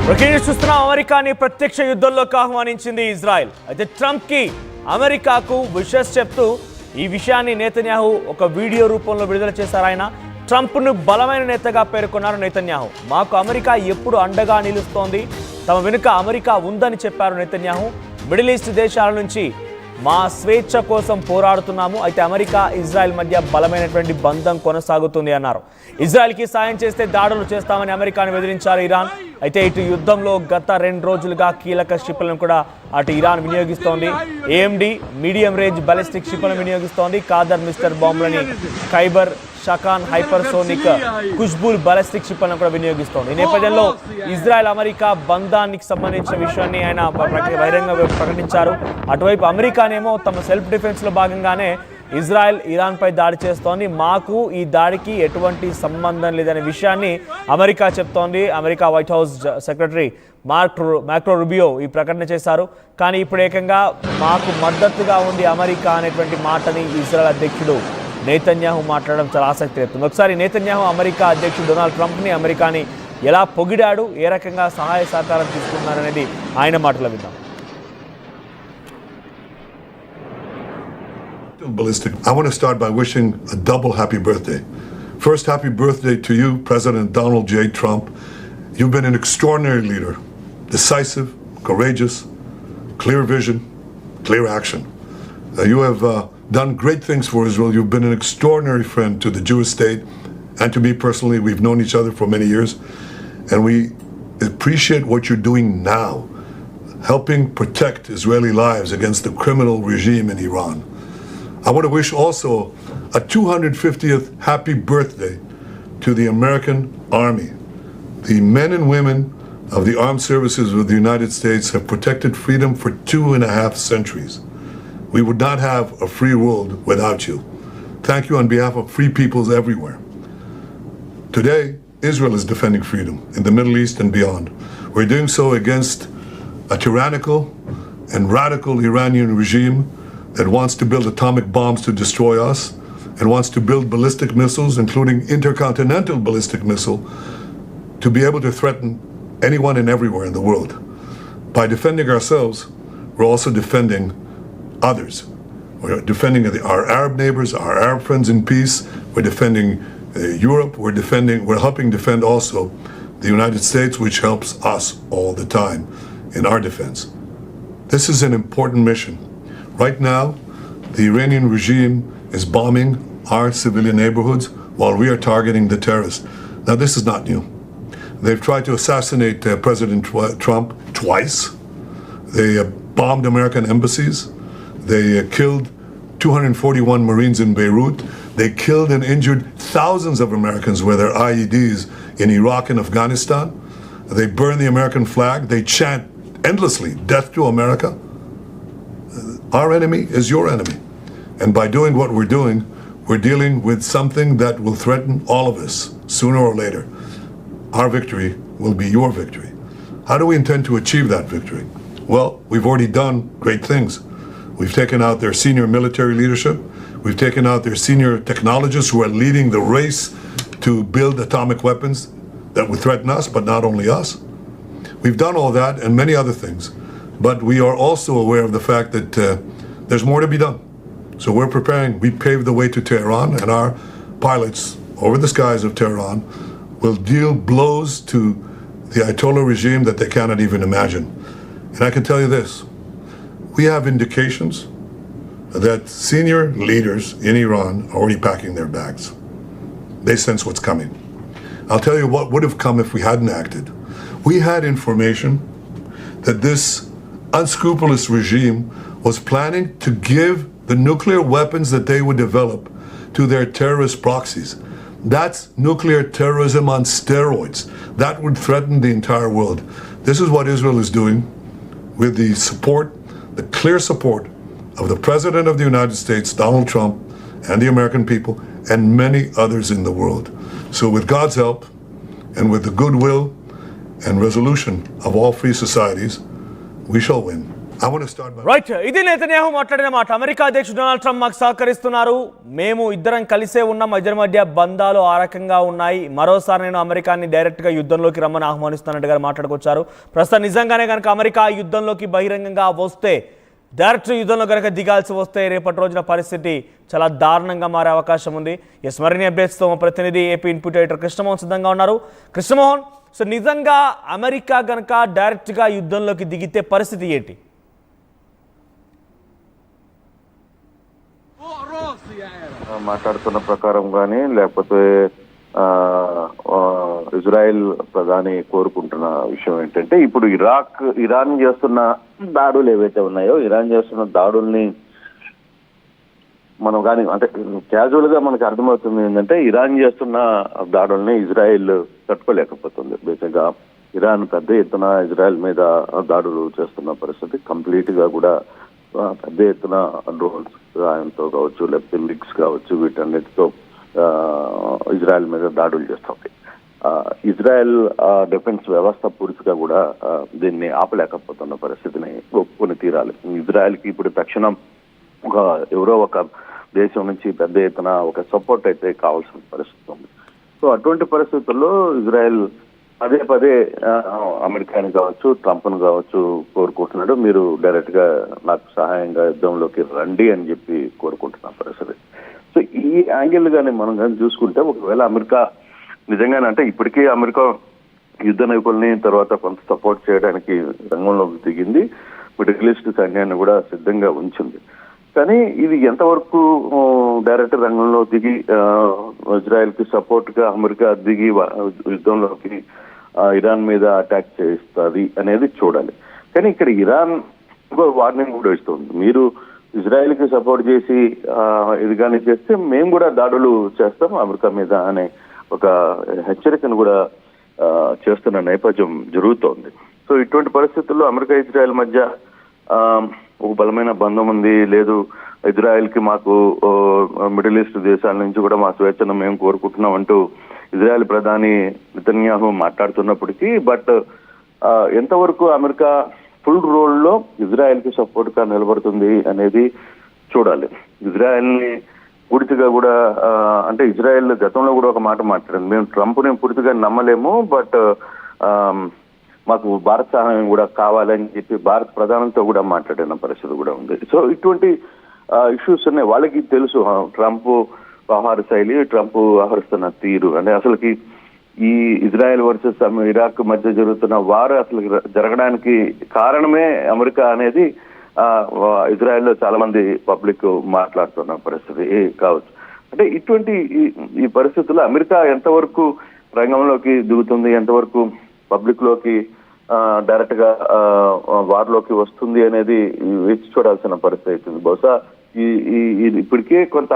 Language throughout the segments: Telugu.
చూస్తున్నాం అమెరికాని ప్రత్యక్ష యుద్ధంలోకి ఆహ్వానించింది ఇజ్రాయెల్. అయితే ట్రంప్కి అమెరికాకు విషెస్ చెప్తూ ఈ విషయాన్ని నెతన్యాహు ఒక వీడియో రూపంలో విడుదల చేశారు. ఆయన ట్రంప్ను బలమైన నేతగా పేర్కొన్నారు నెతన్యాహు. మాకు అమెరికా ఎప్పుడు అండగా నిలుస్తోంది, తమ వెనుక అమెరికా ఉందని చెప్పారు నెతన్యాహు. మిడిల్ ఈస్ట్ దేశాల నుంచి మా స్వేచ్ఛ కోసం పోరాడుతున్నాము, అయితే అమెరికా ఇజ్రాయెల్ మధ్య బలమైనటువంటి బంధం కొనసాగుతుంది అన్నారు. ఇజ్రాయెల్కి సాయం చేస్తే దాడులు చేస్తామని అమెరికాను బెదిరించారు ఇరాన్. అయితే ఇటు యుద్ధంలో గత 2 రోజులుగా కీలక క్షిపణులను కూడా అటు ఇరాన్ వినియోగిస్తోంది. ఏఎండి మీడియం రేంజ్ బాలిస్టిక్ క్షిపణులను వినియోగిస్తోంది. కాదర్ మిస్టర్ బాంబులని ఖైబర్ షకాన్ హైపర్సోనిక్ కుష్బుల్ బాలిస్టిక్ క్షిపణులను కూడా వినియోగిస్తోంది. ఈ నేపథ్యంలో ఇజ్రాయెల్ అమెరికా బంధానికి సంబంధించిన విషయాన్ని ఆయన బహిరంగంగా ప్రకటించారు. అటువైపు అమెరికానేమో తమ సెల్ఫ్ డిఫెన్స్లో భాగంగానే ఇజ్రాయెల్ ఇరాన్పై దాడి చేస్తోంది, మాకు ఈ దాడికి ఎటువంటి సంబంధం లేదనే విషయాన్ని అమెరికా చెప్తోంది. America white house secretary Marco Rubio ఈ ప్రకటన చేశారు. కానీ ఇప్పుడు ఏకంగా మాకు మద్దతుగా ఉంది అమెరికా అనేటువంటి మాటని ఇజ్రాయెల్ అధ్యక్షుడు నెతన్యాహు మాట్లాడడం చాలా ఆసక్తి రేపుతుంది. ఒకసారి నెతన్యాహు అమెరికా అధ్యక్షుడు డొనాల్డ్ ట్రంప్ని, అమెరికాని ఎలా పొగిడాడు, ఏ రకంగా సహాయ సహకారం తీసుకున్నారనేది ఆయన మాటలో విద్దాం. Ballistic. I want to start by wishing a double happy birthday. First, happy birthday to you, President Donald J. Trump. You've been an extraordinary leader, decisive, courageous, clear vision, clear action. You have done great things for Israel. You've been an extraordinary friend to the Jewish state and to me personally. We've known each other for many years, and we appreciate what you're doing now, helping protect Israeli lives against the criminal regime in Iran. I want to wish also a 250th happy birthday to the American Army. The men and women of the armed services of the United States have protected freedom for 2.5 centuries. We would not have a free world without you. Thank you on behalf of free peoples everywhere. Today, Israel is defending freedom in the Middle East and beyond. We're doing so against a tyrannical and radical Iranian regime that wants to build atomic bombs to destroy us and wants to build ballistic missiles, including intercontinental ballistic missile, to be able to threaten anyone and everywhere in the world. By defending ourselves, we're also defending others. We're defending our Arab neighbors, our Arab friends in peace. We're defending Europe. We're helping defend also the United States, which helps us all the time in our defense. This is an important mission. Right now, the Iranian regime is bombing our civilian neighborhoods while we are targeting the terrorists. Now, this is not new. They've tried to assassinate President Trump twice. They bombed American embassies. They killed 241 Marines in Beirut. They killed and injured thousands of Americans with their IEDs in Iraq and Afghanistan. They burn the American flag. They chant endlessly, "Death to America." Our enemy is your enemy. And by doing what we're doing, we're dealing with something that will threaten all of us sooner or later. Our victory will be your victory. How do we intend to achieve that victory? Well, we've already done great things. We've taken out their senior military leadership. We've taken out their senior technologists who are leading the race to build atomic weapons that would threaten us, but not only us. We've done all that and many other things. But we are also aware of the fact that there's more to be done. So we're preparing. We paved the way to Tehran, and our pilots over the skies of Tehran will deal blows to the Ayatollah regime that they cannot even imagine. And I can tell you this. We have indications that senior leaders in Iran are already packing their bags. They sense what's coming. I'll tell you what would have come if we hadn't acted. We had information that this unscrupulous regime was planning to give the nuclear weapons that they would develop to their terrorist proxies. That's nuclear terrorism on steroids. That would threaten the entire world. This is what Israel is doing with the support, the clear support of the President of the United States, Donald Trump, and the American people, and many others in the world. So with God's help, and with the goodwill and resolution of all free societies, we shall win. I want to start by right, ఇది నెతన్యాహు మాట్లాడిన మాట. అమెరికా అధ్యక్షుడు డొనాల్డ్ ట్రంప్ మాకు సహకరిస్తున్నారు, మేము ఇద్దరం కలిసే ఉన్నాం, ఇద్దరి మధ్య బంధాలు ఆ రకంగా ఉన్నాయి, మరోసారి నేను అమెరికాని డైరెక్ట్గా యుద్ధంలోకి రమ్మని ఆహ్వానిస్తున్నట్టుగా మాట్లాడుకొచ్చారు. ప్రస్తుతం నిజంగానే కనుక అమెరికా యుద్ధంలోకి బహిరంగంగా వస్తే, డైరెక్ట్ యుద్ధంలో కనుక దిగాల్సి వస్తే రేపటి రోజున పరిస్థితి చాలా దారుణంగా మారే అవకాశం ఉంది. ఎస్, మరిన్ని అప్డేట్స్తో మా ప్రతినిధి ఏపీ ఇన్పుట్ ఎడిటర్ కృష్ణమోహన్ సిద్ధంగా ఉన్నారు. కృష్ణమోహన్, సో నిజంగా అమెరికా కనుక డైరెక్ట్గా యుద్ధంలోకి దిగితే పరిస్థితి ఏంటి? మాట్లాడుతున్న ప్రకారం కానీ లేకపోతే ఇజ్రాయెల్ ప్రధాని కోరుకుంటున్న విషయం ఏంటంటే, ఇప్పుడు ఇరాన్ చేస్తున్న దాడులు ఏవైతే ఉన్నాయో, ఇరాన్ చేస్తున్న దాడుల్ని మనం కానీ అంటే క్యాజువల్ గా మనకు అర్థమవుతుంది ఏంటంటే, ఇరాన్ చేస్తున్న దాడుల్ని ఇజ్రాయెల్ తట్టుకోలేకపోతుంది. బేసిక్ గా ఇరాన్ పెద్ద ఎత్తున ఇజ్రాయెల్ మీద దాడులు చేస్తున్న పరిస్థితి, కంప్లీట్ గా కూడా పెద్ద ఎత్తున డ్రోన్స్ ఆయనతో కావచ్చు, లేకపోతే మిక్స్ కావచ్చు, వీటన్నిటితో ఇజ్రాయెల్ మీద దాడులు చేస్తుంది. ఇజ్రాయెల్ డిఫెన్స్ వ్యవస్థ పూర్తిగా కూడా దీన్ని ఆపలేకపోతున్న పరిస్థితిని ఒప్పుకొని తీరాలి. ఇజ్రాయెల్కి ఇప్పుడు తక్షణం ఎవరో ఒక దేశం నుంచి పెద్ద ఎత్తున ఒక సపోర్ట్ అయితే కావాల్సిన పరిస్థితి ఉంది. సో అటువంటి పరిస్థితుల్లో ఇజ్రాయెల్ పదే పదే అమెరికాని కావచ్చు, ట్రంప్ను కావచ్చు కోరుకుంటున్నాడు, మీరు డైరెక్ట్ గా నాకు సహాయంగా యుద్ధంలోకి రండి అని చెప్పి కోరుకుంటున్న పరిస్థితి. సో ఈ యాంగిల్ గానీ మనం కానీ చూసుకుంటే, ఒకవేళ అమెరికా నిజంగానే అంటే ఇప్పటికీ అమెరికా యుద్ధ నైపుణ్యాన్ని తర్వాత కొంత సపోర్ట్ చేయడానికి రంగంలోకి దిగింది, మిడిల్ ఈస్ట్ సైన్యాన్ని కూడా సిద్ధంగా ఉంచింది. కానీ ఇది ఎంతవరకు డైరెక్ట్ రంగంలో దిగి ఇజ్రాయెల్ కి సపోర్ట్ గా అమెరికా దిగి యుద్ధంలోకి ఇరాన్ మీద అటాక్ చేస్తుంది అనేది చూడాలి. కానీ ఇక్కడ ఇరాన్ వార్నింగ్ కూడా ఇస్తుంది, మీరు ఇజ్రాయెల్ కి సపోర్ట్ చేసి ఇది కానీ చేస్తే మేము కూడా దాడులు చేస్తాం అమెరికా మీద అనే ఒక హెచ్చరికను కూడా చేస్తున్న నేపథ్యం జరుగుతోంది. సో ఇటువంటి పరిస్థితుల్లో అమెరికా ఇజ్రాయెల్ మధ్య ఒక బలమైన బంధం ఉంది. లేదు, ఇజ్రాయెల్ కి మాకు మిడిల్ ఈస్ట్ దేశాల నుంచి కూడా మా స్వేచ్ఛను మేము కోరుకుంటున్నాం అంటూ ఇజ్రాయెల్ ప్రధాని నెతన్యాహు మాట్లాడుతున్నప్పటికీ, బట్ ఎంతవరకు అమెరికా ఫుల్ రోల్లో ఇజ్రాయెల్ కి సపోర్ట్ గా నిలబడుతుంది అనేది చూడాలి. ఇజ్రాయెల్ ని పూర్తిగా కూడా అంటే ఇజ్రాయెల్ గతంలో కూడా ఒక మాట మాట్లాడింది, మేము ట్రంప్ ని పూర్తిగా నమ్మలేము, బట్ మాకు భారత్ సహాయం కూడా కావాలని చెప్పి భారత ప్రధానంతో కూడా మాట్లాడిన పరిస్థితి కూడా ఉంది. సో ఇటువంటి ఇష్యూస్ ఉన్నాయి. వాళ్ళకి తెలుసు ట్రంప్ వ్యవహార శైలి, ట్రంప్ వ్యవహరిస్తున్న తీరు. అంటే అసలుకి ఈ ఇజ్రాయెల్ వర్సెస్ ఇరాక్ మధ్య జరుగుతున్న వారు అసలు జరగడానికి కారణమే అమెరికా అనేది ఇజ్రాయెల్లో చాలా మంది పబ్లిక్ మాట్లాడుతున్న పరిస్థితి కావచ్చు. అంటే ఇటువంటి ఈ పరిస్థితుల్లో అమెరికా ఎంతవరకు రంగంలోకి దిగుతుంది, ఎంతవరకు పబ్లిక్ లోకి డైరెక్ట్ గా వార్లోకి వస్తుంది అనేది వేచి చూడాల్సిన పరిస్థితి అవుతుంది. బహుశా ఇప్పటికే కొంత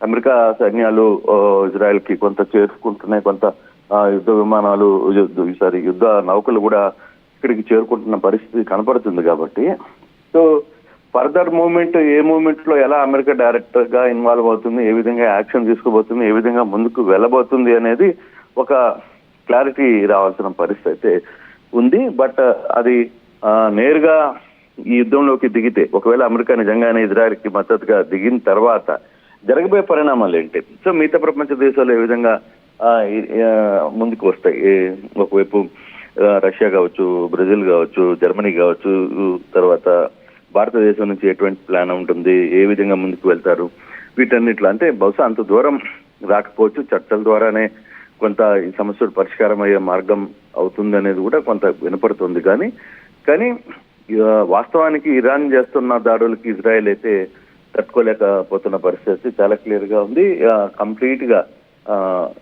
అమెరికా సైన్యాలు ఇజ్రాయెల్ కి కొంత చేరుకుంటున్నాయి, కొంత యుద్ధ విమానాలు యుద్ధ నౌకలు కూడా ఇక్కడికి చేరుకుంటున్న పరిస్థితి కనపడుతుంది. కాబట్టి సో ఫర్దర్ మూవ్మెంట్ ఏ మూవ్మెంట్ లో ఎలా అమెరికా డైరెక్ట్ గా ఇన్వాల్వ్ అవుతుంది, ఏ విధంగా యాక్షన్ తీసుకోబోతుంది, ఏ విధంగా ముందుకు వెళ్ళబోతుంది అనేది ఒక క్లారిటీ రావాల్సిన పరిస్థితి అయితే ఉంది. బట్ అది నేరుగా ఈ యుద్ధంలోకి దిగితే, ఒకవేళ అమెరికా నిజంగానే ఇజ్రాయెల్ కి మద్దతుగా దిగిన తర్వాత జరగబోయే పరిణామాలు ఏంటి, సో మిగతా ప్రపంచ దేశాలు ఏ విధంగా ముందుకు వస్తాయి, ఒకవైపు రష్యా కావచ్చు, బ్రెజిల్ కావచ్చు, జర్మనీ కావచ్చు, తర్వాత భారతదేశం నుంచి ఎటువంటి ప్లాన్ ఉంటుంది, ఏ విధంగా ముందుకు వెళ్తారు, వీటన్నిట్లో అంటే బహుశా అంత దూరం రాకపోవచ్చు, చర్చల ద్వారానే కొంత ఈ సమస్యలు పరిష్కారం అయ్యే మార్గం అవుతుంది అనేది కూడా కొంత వినపడుతుంది. కానీ వాస్తవానికి ఇరాన్ చేస్తున్న దాడులకి ఇజ్రాయెల్ అయితే తట్టుకోలేకపోతున్న పరిస్థితి చాలా క్లియర్ గా ఉంది. కంప్లీట్ గా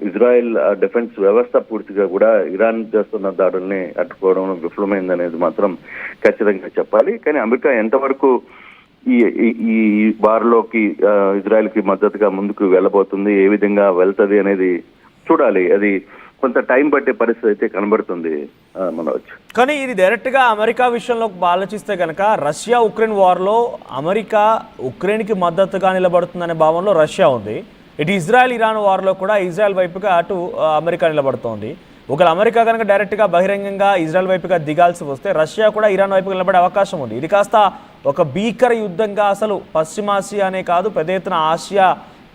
ఇజ్రాయెల్ డిఫెన్స్ వ్యవస్థ పూర్తిగా కూడా ఇరాన్ చేస్తున్న దాడుల్ని అడ్డుకోవడం విఫలమైందనేది మాత్రం ఖచ్చితంగా చెప్పాలి. కానీ అమెరికా ఎంతవరకు ఈ బార్లోకి ఇజ్రాయెల్ కి మద్దతుగా ముందుకు వెళ్ళబోతుంది, ఏ విధంగా వెళ్తుంది అనేది చూడాలి. అది కొంత టైం పట్టే పరిస్థితి అయితే కనబడుతుంది మనోజ్. కానీ ఇది డైరెక్ట్గా అమెరికా విషయంలో ఆలోచిస్తే కనుక రష్యా ఉక్రెయిన్ వార్లో అమెరికా ఉక్రెయిన్కి మద్దతుగా నిలబడుతుందనే భావనలో రష్యా ఉంది. ఇటు ఇజ్రాయెల్ ఇరాన్ వార్లో కూడా ఇజ్రాయెల్ వైపుగా అటు అమెరికా నిలబడుతోంది. ఒకవేళ అమెరికా కనుక డైరెక్ట్గా బహిరంగంగా ఇజ్రాయెల్ వైపుగా దిగాల్సి వస్తే రష్యా కూడా ఇరాన్ వైపుగా నిలబడే అవకాశం ఉంది. ఇది కాస్త ఒక భీకర యుద్ధంగా అసలు పశ్చిమాసియానే కాదు పెద్ద ఎత్తున ఆసియా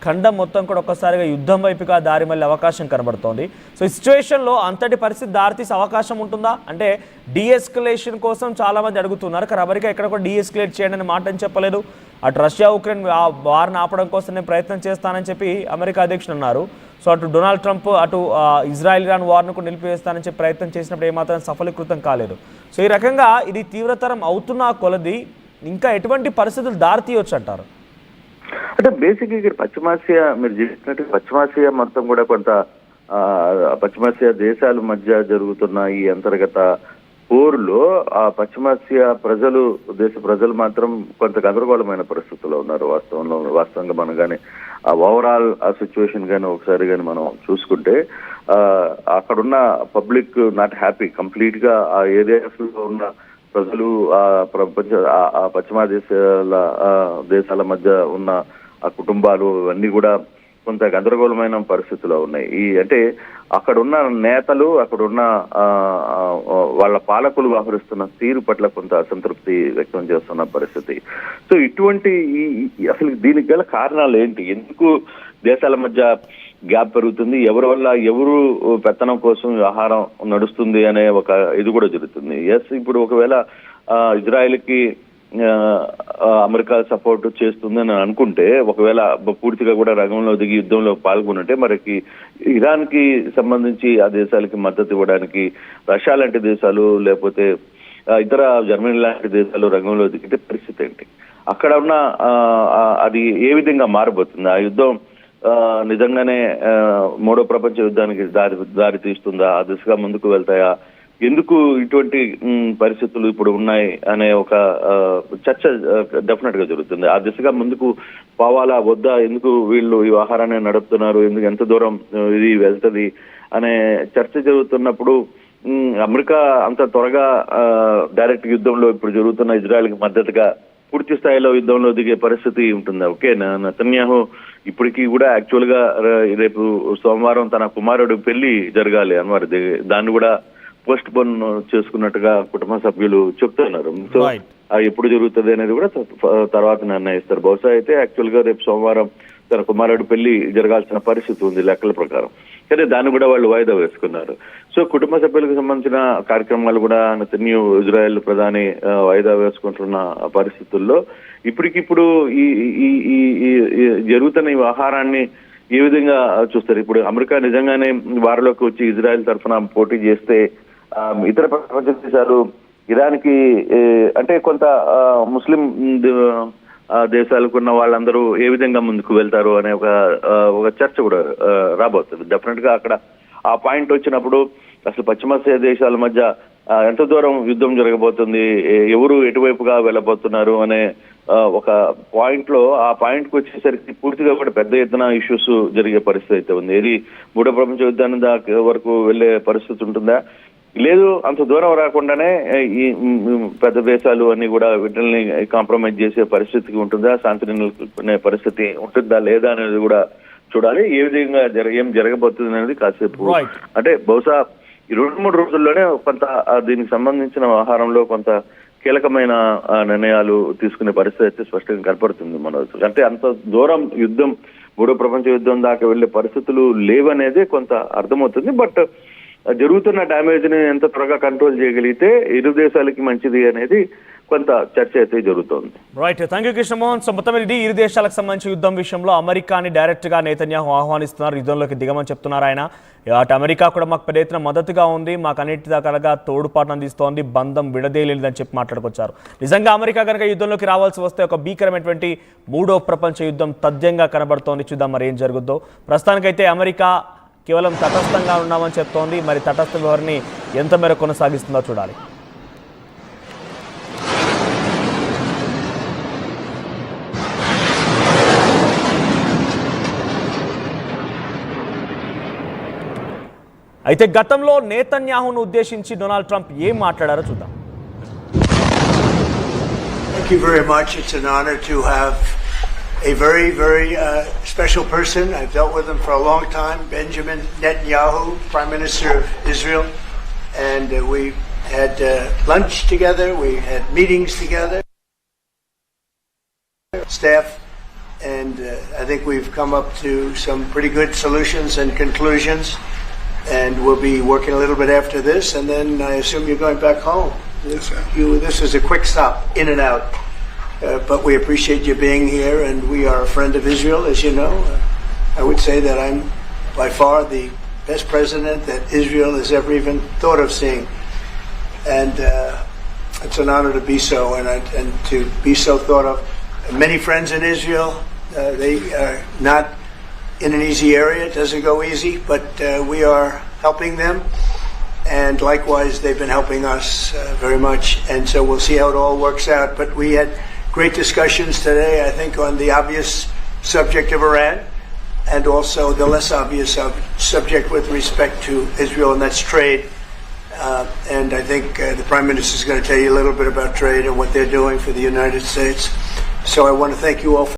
ఖండం మొత్తం కూడా ఒక్కసారిగా యుద్ధం వైపుగా దారి మళ్ళీ అవకాశం కనబడుతోంది. సో ఈ సిచ్యువేషన్లో అంతటి పరిస్థితి దారితీసే అవకాశం ఉంటుందా అంటే డీఎస్కలేషన్ కోసం చాలామంది అడుగుతున్నారు. కానీ అమెరికా ఎక్కడ కూడా డీఎస్కలేట్ చేయండి అని మాట అని చెప్పలేదు. అటు రష్యా ఉక్రెయిన్ వార్ని ఆపడం కోసం నేను ప్రయత్నం చేస్తానని చెప్పి అమెరికా అధ్యక్షుడు అన్నారు. సో అటు డొనాల్డ్ ట్రంప్ అటు ఇజ్రాయెల్ ఇరాన్ వార్ను కూడా నిలిపివేస్తానని చెప్పి ప్రయత్నం చేసినప్పుడు ఏమాత్రం సఫలీకృతం కాలేదు. సో ఈ రకంగా ఇది తీవ్రతరం అవుతున్న కొలది ఇంకా ఎటువంటి పరిస్థితులు దారితీయొచ్చు అంటారు? అంటే బేసిక్ ఇక్కడ పశ్చిమాసియా మీరు చెప్పినట్టు పశ్చిమాసియా మొత్తం కూడా కొంత పశ్చిమాసియా దేశాల మధ్య జరుగుతున్న ఈ అంతర్గత పోరులో ఆ పశ్చిమాసియా దేశ ప్రజలు మాత్రం కొంత గందరగోళమైన పరిస్థితుల్లో ఉన్నారు. వాస్తవంగా మనం కానీ ఆ ఓవరాల్ ఆ సిచ్యువేషన్ కానీ ఒకసారి కానీ మనం చూసుకుంటే అక్కడున్న పబ్లిక్ నాట్ హ్యాపీ. కంప్లీట్ గా ఆ ఏరియాస్ లో ఉన్న ప్రజలు ఆ పశ్చిమ దేశాల మధ్య ఉన్న ఆ కుటుంబాలు అన్ని కూడా కొంత గందరగోళమైన పరిస్థితిలో ఉన్నాయి. అంటే అక్కడున్న నేతలు అక్కడున్న వాళ్ళ పాలకులు వ్యవహరిస్తున్న తీరు పట్ల కొంత అసంతృప్తి వ్యక్తం చేస్తున్న పరిస్థితి. సో ఇటువంటి అసలు దీనికి గల కారణాలు ఏంటి? ఎందుకు దేశాల మధ్య గ్యాప్ పెరుగుతుంది? ఎవరి వల్ల ఎవరు పెత్తనం కోసం వ్యవహారం నడుస్తుంది అనే ఒక ఇది కూడా జరుగుతుంది. ఇప్పుడు ఒకవేళ ఇజ్రాయెల్కి అమెరికా సపోర్ట్ చేస్తుందని అనుకుంటే, ఒకవేళ పూర్తిగా కూడా రంగంలో దిగి యుద్ధంలో పాల్గొనంటే మనకి ఇరాన్ కి సంబంధించి ఆ దేశాలకి మద్దతు ఇవ్వడానికి రష్యా లాంటి దేశాలు లేకపోతే ఇతర జర్మనీ లాంటి దేశాలు రంగంలో దిగితే పరిస్థితి ఏంటి? అక్కడ ఉన్న అది ఏ విధంగా మారబోతుంది? ఆ యుద్ధం నిజంగానే మూడో ప్రపంచ యుద్ధానికి దారి తీస్తుందా? ఆ దిశగా ముందుకు వెళ్తాయా? ఎందుకు ఇటువంటి పరిస్థితులు ఇప్పుడు ఉన్నాయి అనే ఒక చర్చ డెఫినెట్ గా జరుగుతుంది. ఆ దిశగా ముందుకు పోవాలా వద్దా? ఎందుకు వీళ్ళు ఈ వ్యవహారాన్ని నడుపుతున్నారు? ఎందుకు ఎంత దూరం ఇది వెళ్తుంది అనే చర్చ జరుగుతున్నప్పుడు అమెరికా అంత త్వరగా డైరెక్ట్ యుద్ధంలో ఇప్పుడు జరుగుతున్న ఇజ్రాయెల్కి మద్దతుగా పూర్తి స్థాయిలో యుద్ధంలో దిగే పరిస్థితి ఉంటుందా? ఓకే, నెతన్యాహు ఇప్పటికీ కూడా యాక్చువల్ గా రేపు సోమవారం తన కుమారుడు పెళ్లి జరగాలి అన్నమాట. దాన్ని కూడా పోస్ట్ పోన్ చేసుకున్నట్టుగా కుటుంబ సభ్యులు చెప్తున్నారు. సో ఎప్పుడు జరుగుతుంది అనేది కూడా తర్వాత నిర్ణయిస్తారు. బహుశా అయితే యాక్చువల్ గా రేపు సోమవారం తన కుమారుడు పెళ్లి జరగాల్సిన పరిస్థితి ఉంది లెక్కల ప్రకారం. కానీ దాన్ని కూడా వాళ్ళు వాయిదా వేసుకున్నారు. సో కుటుంబ సభ్యులకు సంబంధించిన కార్యక్రమాలు కూడా నెతన్యాహు ఇజ్రాయెల్ ప్రధాని వాయిదా వేసుకుంటున్న పరిస్థితుల్లో ఇప్పటికిప్పుడు ఈ జరుగుతున్న ఈ వ్యవహారాన్ని ఏ విధంగా చూస్తారు? ఇప్పుడు అమెరికా నిజంగానే వారిలోకి వచ్చి ఇజ్రాయెల్ తరఫున పోటీ చేస్తే ఇతర ప్రపంచ దేశాలు ఇరాన్కి అంటే కొంత ముస్లిం దేశాలకు ఉన్న వాళ్ళందరూ ఏ విధంగా ముందుకు వెళ్తారు అనే ఒక చర్చ కూడా రాబోతుంది. డెఫినెట్ గా అక్కడ ఆ పాయింట్ వచ్చినప్పుడు అసలు పశ్చిమాసియా దేశాల మధ్య ఎంత దూరం యుద్ధం జరగబోతుంది, ఎవరు ఎటువైపుగా వెళ్ళబోతున్నారు అనే ఒక పాయింట్ లో ఆ పాయింట్ కు వచ్చేసరికి పూర్తిగా కూడా పెద్ద ఎత్తున ఇష్యూస్ జరిగే పరిస్థితి అయితే ఉంది. ఇది మూడో ప్రపంచ యుద్ధాన్ని దాకా వరకు వెళ్లే పరిస్థితి ఉంటుందా? లేదు, అంత దూరం రాకుండానే ఈ పెద్ద దేశాలు అన్ని కూడా వీటిని కాంప్రమైజ్ చేసే పరిస్థితికి ఉంటుందా? శాంతిని నెలకొల్పుకునే పరిస్థితి ఉంటుందా లేదా అనేది కూడా చూడాలి. ఏ విధంగా ఏం జరగబోతుంది అనేది కాసేపు అంటే బహుశా ఈ 2-3 రోజుల్లోనే కొంత దీనికి సంబంధించిన వ్యవహారంలో కొంత కీలకమైన నిర్ణయాలు తీసుకునే పరిస్థితి అయితే స్పష్టంగా కనపడుతుంది. మనోజ్ అంటే అంత దూరం యుద్ధం మూడో ప్రపంచ యుద్ధం దాకా వెళ్లే పరిస్థితులు లేవనేది కొంత అర్థమవుతుంది. బట్ జరుగుతున్న డ్యామేజ్ ని ఎంత త్వరగా కంట్రోల్ చేయగలిగితే ఇరు దేశాలకి మంచిది అనేది కొంత చర్చ అయితే జరుగుతోంది. Right, thank you Krishnamohan. So మొత్తం ఇది ఇరు దేశాలకు సంబంధించి యుద్ధం విషయంలో అమెరికాని డైరెక్ట్ గా నెతన్యాహు ఆహ్వానిస్తున్నారు, యుద్ధంలోకి దిగమని చెప్తున్నారు ఆయన. అటు అమెరికా కూడా మాకు పెద్ద ఎత్తున మద్దతుగా ఉంది, మాకు అన్నిటి రకాలుగా తోడుపాటు అందిస్తోంది, బంధం విడదీయలేదని చెప్పి మాట్లాడుకొచ్చారు. నిజంగా అమెరికా కనుక యుద్ధంలోకి రావాల్సి వస్తే ఒక భీకరమైనటువంటి మూడో ప్రపంచ యుద్ధం తథ్యంగా కనబడుతోంది. చూద్దాం మరి ఏం జరుగుద్దో. ప్రస్తుతానికైతే అమెరికా కేవలం తటస్థంగా ఉన్నామని చెప్తోంది. మరి తటస్థ వ్యవహారాన్ని ఎంత మేర కొనసాగిస్తుందో చూడాలి. అయితే గతంలో నేతన్యాహును ఉద్దేశించి డొనాల్డ్ ట్రంప్ ఏం మాట్లాడారో చూద్దాం. Thank you very much. It's an honor to have a very, very special person. I've dealt with him for a long time, Benjamin Netanyahu, Prime Minister of Israel. And we had lunch together, we had meetings together, staff, and I think we've come up to some pretty good solutions and conclusions. And we'll be working a little bit after this, and then I assume you're going back home. This is a quick stop, in and out. But we appreciate you being here, and we are a friend of Israel, as you know. I would say that I'm by far the best president that Israel has ever even thought of seeing. And it's an honor to be so, and to be so thought of. Many friends in Israel, they are not in an easy area. It doesn't go easy, but we are helping them. And likewise, they've been helping us very much. And so we'll see how it all works out. But we had great discussions today, I think, on the obvious subject of Iran, and also the less obvious subject with respect to Israel, and that's trade. And I think the Prime Minister is going to tell you a little bit about trade and what they're doing for the United States. So I want to thank you all for